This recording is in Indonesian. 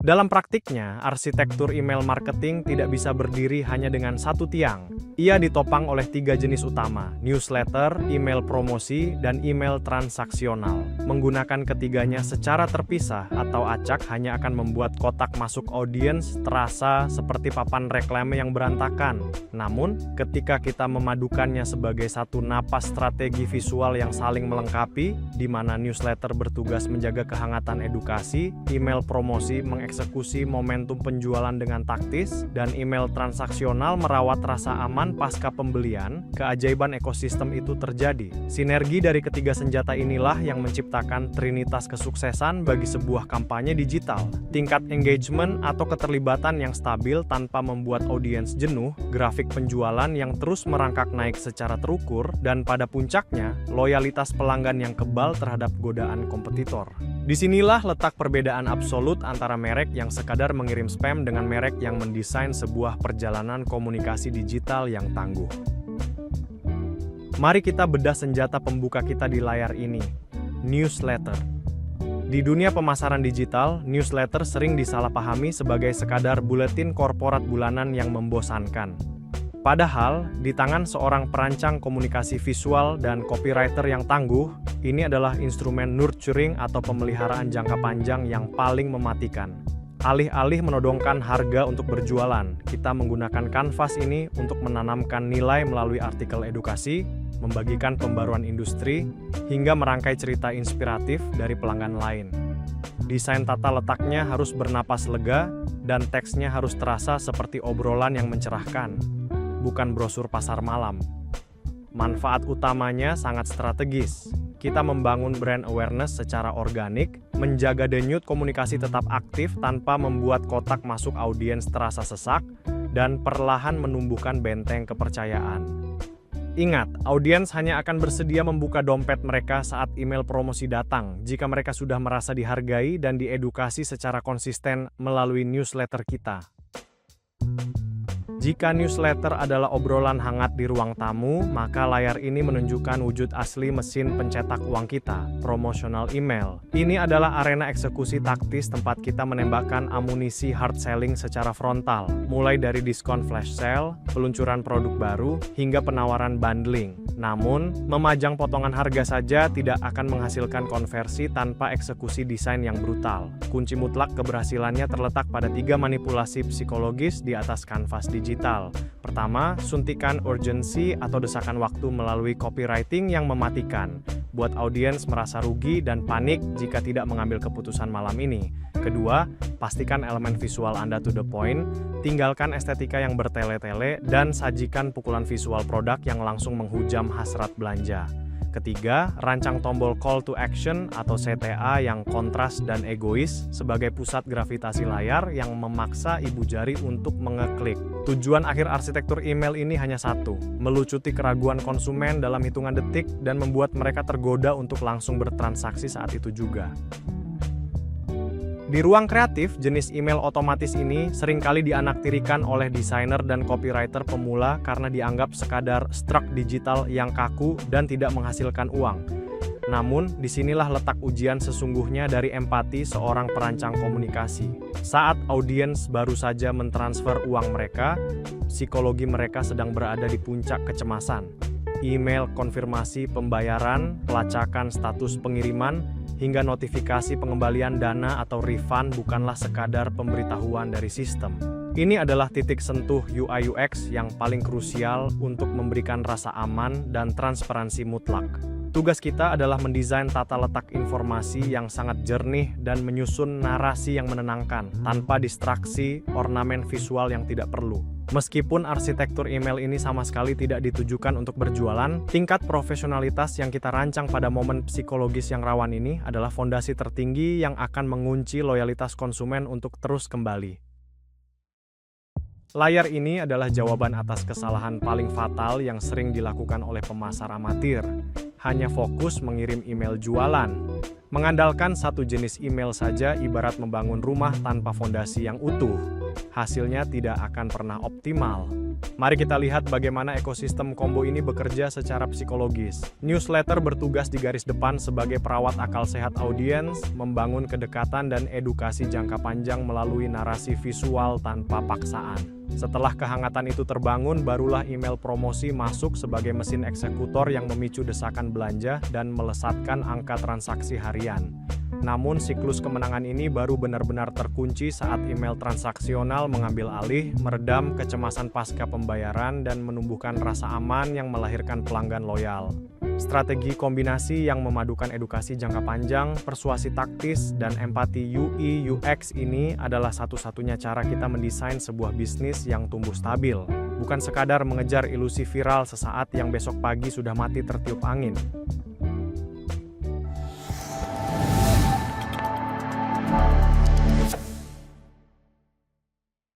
Dalam praktiknya, arsitektur email marketing tidak bisa berdiri hanya dengan satu tiang. Ia ditopang oleh 3 jenis utama: newsletter, email promosi, dan email transaksional. Menggunakan ketiganya secara terpisah atau acak hanya akan membuat kotak masuk audiens terasa seperti papan reklame yang berantakan. Namun, ketika kita memadukannya sebagai satu napas strategi visual yang saling melengkapi, di mana newsletter bertugas menjaga kehangatan edukasi, email promosi mengeksekusi momentum penjualan dengan taktis, dan email transaksional merawat rasa aman pasca pembelian, keajaiban ekosistem itu terjadi. Sinergi dari ketiga senjata inilah yang menciptakan trinitas kesuksesan bagi sebuah kampanye digital. Tingkat engagement atau keterlibatan yang stabil tanpa membuat audiens jenuh, grafik penjualan yang terus merangkak naik secara terukur, dan pada puncaknya, loyalitas pelanggan yang kebal terhadap godaan kompetitor. Disinilah letak perbedaan absolut antara merek yang sekadar mengirim spam dengan merek yang mendesain sebuah perjalanan komunikasi digital yang tangguh. Mari kita bedah senjata pembuka kita di layar ini, newsletter. Di dunia pemasaran digital, newsletter sering disalahpahami sebagai sekadar buletin korporat bulanan yang membosankan. Padahal, di tangan seorang perancang komunikasi visual dan copywriter yang tangguh, ini adalah instrumen nurturing atau pemeliharaan jangka panjang yang paling mematikan. Alih-alih menodongkan harga untuk berjualan, kita menggunakan kanvas ini untuk menanamkan nilai melalui artikel edukasi, membagikan pembaruan industri, hingga merangkai cerita inspiratif dari pelanggan lain. Desain tata letaknya harus bernapas lega, dan teksnya harus terasa seperti obrolan yang mencerahkan, bukan brosur pasar malam. Manfaat utamanya sangat strategis. Kita membangun brand awareness secara organik, menjaga denyut komunikasi tetap aktif tanpa membuat kotak masuk audiens terasa sesak, dan perlahan menumbuhkan benteng kepercayaan. Ingat, audiens hanya akan bersedia membuka dompet mereka saat email promosi datang jika mereka sudah merasa dihargai dan diedukasi secara konsisten melalui newsletter kita. Jika newsletter adalah obrolan hangat di ruang tamu, maka layar ini menunjukkan wujud asli mesin pencetak uang kita, promotional email. Ini adalah arena eksekusi taktis tempat kita menembakkan amunisi hard selling secara frontal, mulai dari diskon flash sale, peluncuran produk baru, hingga penawaran bundling. Namun, memajang potongan harga saja tidak akan menghasilkan konversi tanpa eksekusi desain yang brutal. Kunci mutlak keberhasilannya terletak pada 3 manipulasi psikologis di atas kanvas digital. Pertama, suntikan urgensi atau desakan waktu melalui copywriting yang mematikan. Buat audiens merasa rugi dan panik jika tidak mengambil keputusan malam ini. Kedua, pastikan elemen visual Anda to the point, tinggalkan estetika yang bertele-tele, dan sajikan pukulan visual produk yang langsung menghujam hasrat belanja. Ketiga, rancang tombol call to action atau CTA yang kontras dan egois sebagai pusat gravitasi layar yang memaksa ibu jari untuk mengeklik. Tujuan akhir arsitektur email ini hanya satu, melucuti keraguan konsumen dalam hitungan detik dan membuat mereka tergoda untuk langsung bertransaksi saat itu juga. Di ruang kreatif, jenis email otomatis ini seringkali dianaktirikan oleh desainer dan copywriter pemula karena dianggap sekadar struk digital yang kaku dan tidak menghasilkan uang. Namun, disinilah letak ujian sesungguhnya dari empati seorang perancang komunikasi. Saat audiens baru saja mentransfer uang mereka, psikologi mereka sedang berada di puncak kecemasan. Email konfirmasi pembayaran, pelacakan status pengiriman, hingga notifikasi pengembalian dana atau refund bukanlah sekadar pemberitahuan dari sistem. Ini adalah titik sentuh UI UX yang paling krusial untuk memberikan rasa aman dan transparansi mutlak. Tugas kita adalah mendesain tata letak informasi yang sangat jernih dan menyusun narasi yang menenangkan, tanpa distraksi ornamen visual yang tidak perlu. Meskipun arsitektur email ini sama sekali tidak ditujukan untuk berjualan, tingkat profesionalitas yang kita rancang pada momen psikologis yang rawan ini adalah fondasi tertinggi yang akan mengunci loyalitas konsumen untuk terus kembali. Layar ini adalah jawaban atas kesalahan paling fatal yang sering dilakukan oleh pemasar amatir. Hanya fokus mengirim email jualan. Mengandalkan satu jenis email saja ibarat membangun rumah tanpa fondasi yang utuh. hasilnya tidak akan pernah optimal. Mari kita lihat bagaimana ekosistem combo ini bekerja secara psikologis. Newsletter bertugas di garis depan sebagai perawat akal sehat audiens, membangun kedekatan dan edukasi jangka panjang melalui narasi visual tanpa paksaan. Setelah kehangatan itu terbangun, barulah email promosi masuk sebagai mesin eksekutor yang memicu desakan belanja dan melesatkan angka transaksi harian. Namun siklus kemenangan ini baru benar-benar terkunci saat email transaksional mengambil alih, meredam kecemasan pasca pembayaran dan menumbuhkan rasa aman yang melahirkan pelanggan loyal. Strategi kombinasi yang memadukan edukasi jangka panjang, persuasi taktis, dan empati UI/UX ini adalah satu-satunya cara kita mendesain sebuah bisnis yang tumbuh stabil. Bukan sekadar mengejar ilusi viral sesaat yang besok pagi sudah mati tertiup angin.